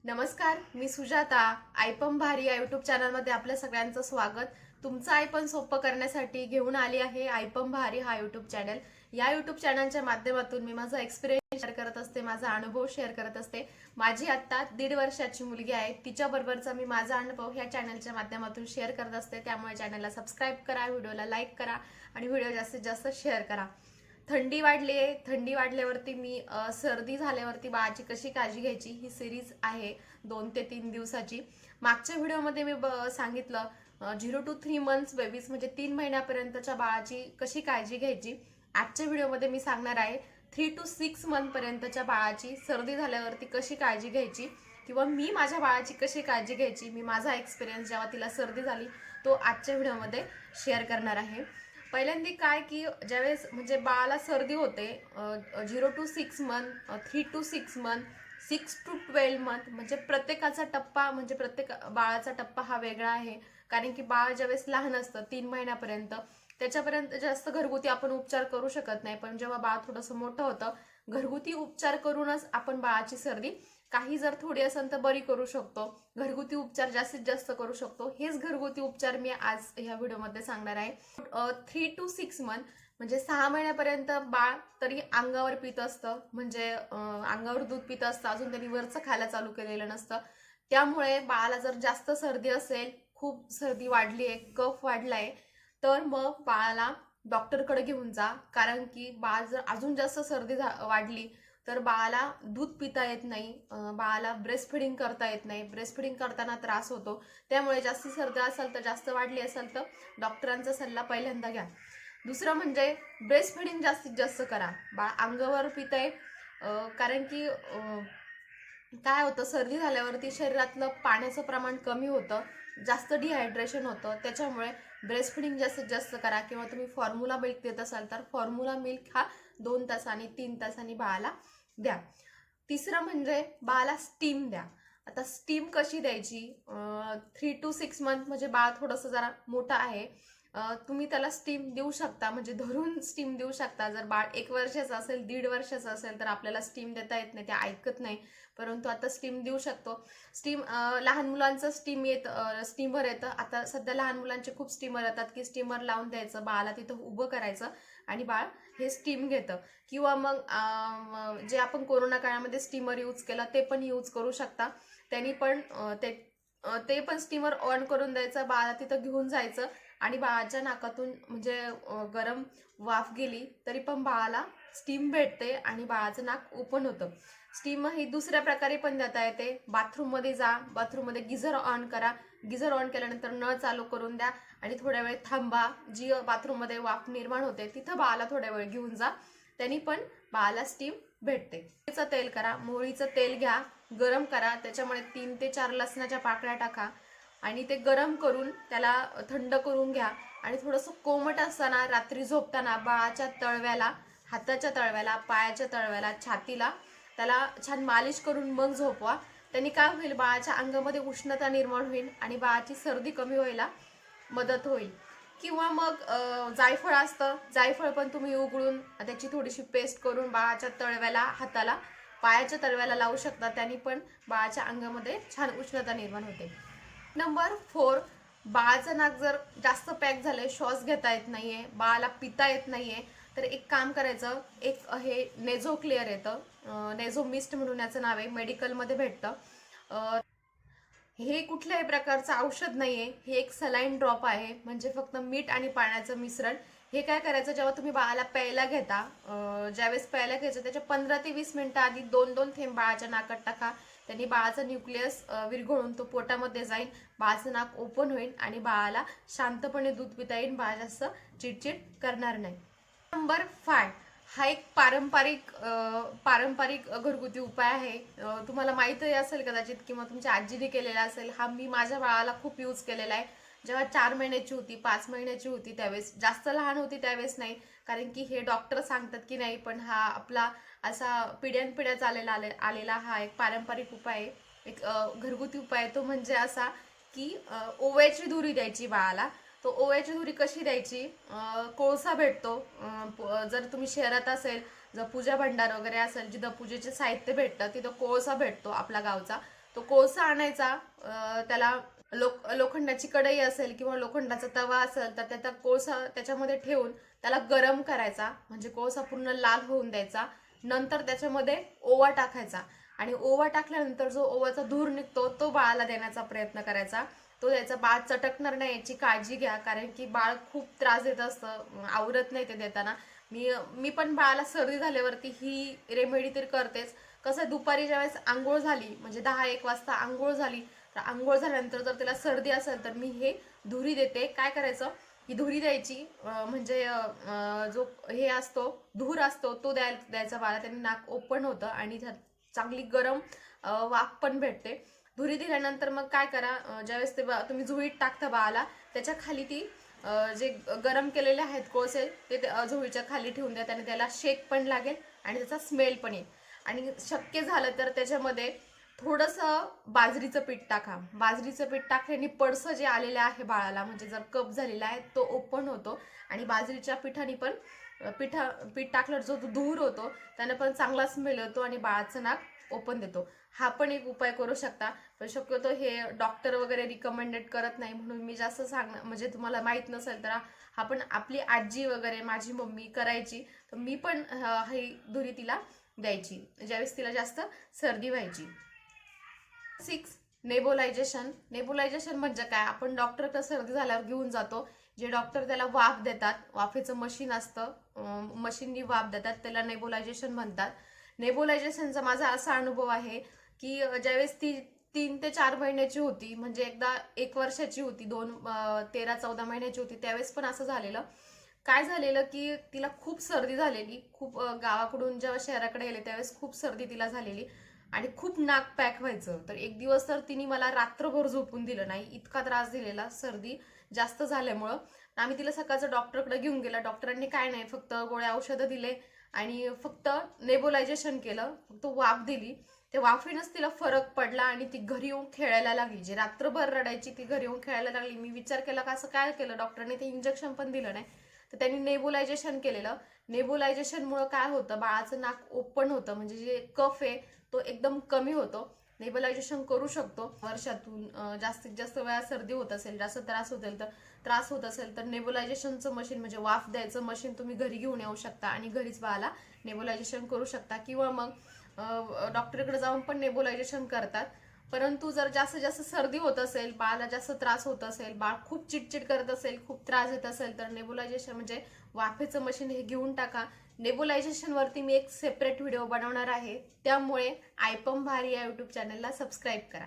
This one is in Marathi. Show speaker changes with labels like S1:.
S1: नमस्कार, मी सुजाता. आयपन भारी या युट्यूब चॅनलमध्ये आपल्या सगळ्यांचं स्वागत. तुमचं आयपन सोपं करण्यासाठी घेऊन आली आहे आयपन भारी हा युट्यूब चॅनल. या युट्यूब चॅनलच्या माध्यमातून मी माझा एक्सपिरियन्स शेअर करत असते, माझा अनुभव शेअर करत असते. माझी आता 1.5 वर्षाची मुलगी आहे, तिच्याबरोबरचा मी माझा अनुभव ह्या चॅनलच्या माध्यमातून शेअर करत असते. त्यामुळे चॅनलला सबस्क्राईब करा, व्हिडिओला लाईक करा आणि व्हिडिओ जास्तीत जास्त शेअर करा. थंडी वाढली आहे. थंडी वाढल्यावरती मी सर्दी झाल्यावरती बाळाची कशी काळजी घ्यायची ही सिरीज आहे 2 ते 3 दिवसाची. मागच्या व्हिडिओमध्ये मी सांगितलं 0 to 3 months बेबीज म्हणजे 3 महिन्यापर्यंतच्या बाळाची कशी काळजी घ्यायची. आजच्या व्हिडिओमध्ये मी सांगणार आहे 3 to 6 months पर्यंतच्या बाळाची सर्दी झाल्यावरती कशी काळजी घ्यायची किंवा मी माझ्या बाळाची कशी काळजी घ्यायची. मी माझा एक्सपिरियन्स जेव्हा तिला सर्दी झाली तो आजच्या व्हिडिओमध्ये शेअर करणार आहे. पहिल्यांदा काय की ज्यावेळेस म्हणजे बाळाला सर्दी होते 0 to 6 months, 3 to 6 months, 6 to 12 months म्हणजे प्रत्येकाचा टप्पा म्हणजे प्रत्येक बाळाचा टप्पा हा वेगळा आहे. कारण की बाळ ज्यावेळेस लहान असतं 3 महिन्यापर्यंत त्याच्यापर्यंत जास्त घरगुती आपण उपचार करू शकत नाही. पण जेव्हा बाळ थोडंसं मोठं होतं घरगुती उपचार करूनच आपण बाळाची सर्दी काही जर थोडी असेल तर बरी करू शकतो. घरगुती उपचार जास्तीत जास्त करू शकतो. हेच घरगुती उपचार मी आज ह्या व्हिडिओमध्ये सांगणार आहे. 3 to 6 months म्हणजे 6 महिन्यापर्यंत बाळ तरी अंगावर पित असतं, म्हणजे अंगावर दूध पित असतं, अजून त्यांनी वरचं खायला चालू केलेलं नसतं. त्यामुळे बाळाला जर जास्त सर्दी असेल, खूप सर्दी वाढली आहे, कफ वाढलाय, तर मग बाळाला डॉक्टरकडे घेऊन जा. कारण की बाळ जर अजून जास्त सर्दी वाढली तर बाळाला दूध पिता येत नाही, बाळाला ब्रेस्ट फिडिंग करता येत नाही. ब्रेस्ट फिडिंग करताना त्रास होतो. त्यामुळे जास्त सर्दी असेल तर जास्त वाढली असेल तर डॉक्टरांचा सल्ला पहिल्यांदा घ्या. दुसरं म्हणजे ब्रेस्ट फिडिंग जास्तीत जास्त करा. बाळ अंगावर पितंय कारण की काय होतं सर्दी झाल्यावरती शरीरातलं पाण्याचं प्रमाण कमी होतं, जास्त डिहायड्रेशन होतं. त्याच्यामुळे ब्रेस्ट फिडिंग जास्तीत जास्त करा. किंवा तुम्ही फॉर्म्युला मिल्क देत असाल तर फॉर्म्युला मिल्क हा 2 तासांनी 3 तासांनी बाळाला द्या. तिसरं म्हणजे बाळाला स्टीम द्या. आता स्टीम कशी द्यायची 3 to 6 months म्हणजे बाळ थोडंसं जरा मोठं आहे, तुम्ही त्याला स्टीम देऊ शकता, म्हणजे धरून स्टीम देऊ शकता. जर बाळ 1 वर्षाचं असेल 1.5 वर्षाचं असेल तर आपल्याला स्टीम देता येत नाही, ते ऐकत नाही. परंतु आता स्टीम देऊ शकतो. स्टीम लहान मुलांचं स्टीमर येतं. आता सध्या लहान मुलांचे खूप स्टीमर येतात की स्टीमर लावून द्यायचं, बाळाला तिथं उभं करायचं आणि बाळ हे स्टीम घेतं. किंवा मग जे आपण कोरोना काळामध्ये स्टीमर यूज केलं ते पण यूज करू शकता. त्यांनी पण ते पण स्टीमर ऑन करून द्यायचं, बाळाला तिथं घेऊन जायचं आणि बाळाच्या नाकातून म्हणजे गरम वाफ गेली तरी पण बाळाला स्टीम भेटते आणि बाळाचं नाक ओपन होतं. स्टीम ही दुसऱ्या प्रकारे पण देता येते. बाथरूममध्ये जा, बाथरूममध्ये गिझर ऑन करा, गिझर ऑन केल्यानंतर नळ चालू करून द्या आणि थोड्या वेळ थांबा. जी बाथरूममध्ये वाफ निर्माण होते तिथं बाळाला थोड्या वेळ घेऊन जा, त्यांनी पण बाळाला स्टीम भेटते. मोहरीचं तेल करा, मोहरीचं तेल घ्या, गरम करा, त्याच्यामध्ये 3 ते 4 लसणाच्या पाकळ्या टाका आणि ते गरम करून त्याला थंड करून घ्या. आणि थोडंसं कोमट असताना रात्री झोपताना बाळाच्या तळव्याला, हाताच्या तळव्याला, पायाच्या तळव्याला, छातीला त्याला छान मालिश करून मग झोपवा. त्यांनी काय होईल, बाळाच्या अंगामध्ये उष्णता निर्माण होईल आणि बाळाची सर्दी कमी व्हायला मदत होईल. किंवा मग जायफळ असतं, जायफळ पण तुम्ही उघडून त्याची थोडीशी पेस्ट करून बाळाच्या तळव्याला, हाताला, पायाच्या तळव्याला लावू शकता. त्यांनी पण बाळाच्या अंगामध्ये छान उष्णता निर्माण होते. नंबर 4, बाळाचं नाक जर जास्त पॅक झालंय, श्वास घेता येत नाहीये, बाळाला पिता येत नाहीये, तर एक काम करायचं. एक हे नेझो क्लिअर येतं, नेझो मिस्ट म्हणून याचं नाव आहे, मेडिकलमध्ये भेटतं. हे कुठल्याही प्रकारचं औषध नाहीये, हे एक सलाईन ड्रॉप आहे, म्हणजे फक्त मीठ आणि पाण्याचं मिश्रण. हे काय करायचं, जेव्हा तुम्ही बाळाला प्यायला घेता, ज्यावेळेस प्यायला घ्यायचं त्याच्या 15 ते 20 मिनिटं आधी 2-2 थेंब बाळाच्या नाकात टाका. त्यांनी बाळाचा न्यूक्लियस विरघळून तो पोटामध्ये जाईल, बाळाचं नाक ओपन होईल आणि बाळाला शांतपणे दूध पिता येईल, बाळ जास्त चिडचिड करणार नाही. नंबर 5, हा एक पारंपरिक घरगुती उपाय आहे. तुम्हाला माहीतही असेल कदाचित किंवा तुमच्या आजीने केलेला असेल. हा मी माझ्या बाळाला खूप यूज केलेला आहे. जेव्हा 4 महिन्याची होती, 5 महिन्याची होती, त्यावेळेस, जास्त लहान होती त्यावेळेस नाही, कारण की हे डॉक्टर सांगतात की नाही, पण हा आपला असा पिढ्यानपिढ्या आलेला हा एक पारंपरिक उपाय आहे, एक घरगुती उपाय. तो म्हणजे असा की ओव्याची धुरी द्यायची बाळाला. तो ओव्याची धुरी कशी द्यायची, कोळसा भेटतो, जर तुम्ही शहरात असेल, जर पूजा भंडार वगैरे असेल, जिथं पूजेचे साहित्य भेटतं तिथं कोळसा भेटतो आपला गावचा, तो कोळसा आणायचा, त्याला लोखंडाची कढई असेल किंवा लोखंडाचा तवा असेल तर त्याचा कोळसा त्याच्यामध्ये ठेवून त्याला गरम करायचा, म्हणजे कोळसा पूर्ण लाल होऊन द्यायचा. नंतर त्याच्यामध्ये ओवा टाकायचा आणि ओवा टाकल्यानंतर जो ओव्याचा धूर निघतो तो बाळाला देण्याचा प्रयत्न करायचा. तो द्यायचा. बाळ चटकणार नाही याची काळजी घ्या, कारण की बाळ खूप त्रास देत असतं, आवरत नाही ते देताना. मी पण बाळाला सर्दी झाल्यावरती ही रेमेडी तर करतेच. कसं दुपारी ज्यावेळेस आंघोळ झाली, म्हणजे 10-1 वाजता आंघोळ झाली, तर आंघोळ झाल्यानंतर जर तिला सर्दी असेल तर मी हे धुरी देते. काय करायचं, ही धुरी द्यायची, म्हणजे जो हे असतो धूर असतो तो द्यायचा बाळाला. त्याने नाक ओपन होतं आणि चांगली गरम वाफ पण भेटते. धुरी दिल्यानंतर मग काय करा, ज्यावेळेस ते तुम्ही झुळीत टाकता बाळाला, त्याच्या खाली ती जे गरम केलेले आहेत कोळसे ते झुळीच्या खाली ठेवून द्या. त्याने त्याला शेक पण लागेल आणि त्याचा स्मेल पण येईल. आणि शक्य झालं तर त्याच्यामध्ये थोडंसं बाजरीचं पीठ टाका. बाजरीचं पीठ टाकल्याने पडसं जे आलेलं आहे बाळाला, म्हणजे जर कप झालेला आहे तो ओपन होतो. आणि बाजरीच्या पिठाने पण पीठ टाकल्यावर जो धूर होतो त्याने पण चांगला स्मेल होतो आणि बाळाचं नाक ओपन देतो. हा पण एक उपाय करू शकता. पण शक्यतो हे डॉक्टर वगैरे रिकमेंडेड करत नाही, म्हणून मी जास्त म्हणजे तुम्हाला माहित नसेल तर हा पण आपली आजी वगैरे माझी मम्मी करायची, तर मी पण ही धुरी तिला द्यायची ज्यावेळेस तिला जास्त सर्दी व्हायची. 6. नेबुलायझेशन. नेबुलायझेशन म्हणजे काय, आपण डॉक्टरकडे सर्दी झाल्यावर घेऊन जातो, जे डॉक्टर त्याला वाफ देतात, वाफेचं मशीन असतं, मशीननी वाफ देतात, त्याला नेबुलायझेशन म्हणतात. नेबुलायझेशनचा माझा असा अनुभव आहे की ज्यावेळेस ती 3 ते 4 महिन्याची होती, म्हणजे एकदा 1 वर्षाची होती, 13-14 महिन्याची होती, त्यावेळेस पण असं झालेलं. काय झालेलं की तिला खूप सर्दी झालेली, खूप गावाकडून जेव्हा शहराकडे गेले त्यावेळेस खूप सर्दी तिला झालेली आणि खूप नाक पॅक व्हायचं. तर एक दिवस तर तिने मला रात्रभर झोपून दिलं नाही, इतका त्रास दिलेला सर्दी जास्त झाल्यामुळं. आम्ही तिला सकाळचं डॉक्टरकडे घेऊन गेला. डॉक्टरांनी काय नाही, फक्त गोळ्या औषधं दिले आणि फक्त नेबुलायझेशन केलं, फक्त वाफ दिली. त्या वाफेनंच तिला फरक पडला आणि ती घरी येऊन खेळायला लागली. जे रात्रभर रडायची ती घरी येऊन खेळायला लागली. मी विचार केला का असं काय केलं, डॉक्टरने ते इंजेक्शन पण दिलं नाही, तर त्यांनी नेबुलायझेशन केलेलं. नेबुलायझेशनमुळे काय होतं, बाळाचं नाक ओपन होतं, म्हणजे जे कफ आहे तो एकदम कमी होतो. नेबुलायझेशन करू शकतो वर्षातून जास्तीत जास्त वेळा सर्दी होत असेल, जास्त त्रास होत असेल तर नेबुलायझेशनचं मशीन म्हणजे वाफ द्यायचं मशीन तुम्ही घरी घेऊन येऊ शकता आणि घरीच बाळाला नेबुलायझेशन करू शकता. किंवा मग डॉक्टरकडे जाऊन पण नेबुलायझेशन करतात. परंतु जर जास्त सर्दी होत असेल, बाळाला जास्त त्रास होत असेल, बाळ खूप चिडचिड करत असेल, खूप त्रास देत असेल, तर नेबुलायझेशन म्हणजे वाफेचं मशीन हे घेऊन टाका. नेबुलायझेशन वरती मी एक सेपरेट व्हिडिओ बनवणार आहे, त्यामुळे आयपम भारी या युट्यूब चॅनलला सबस्क्राईब करा.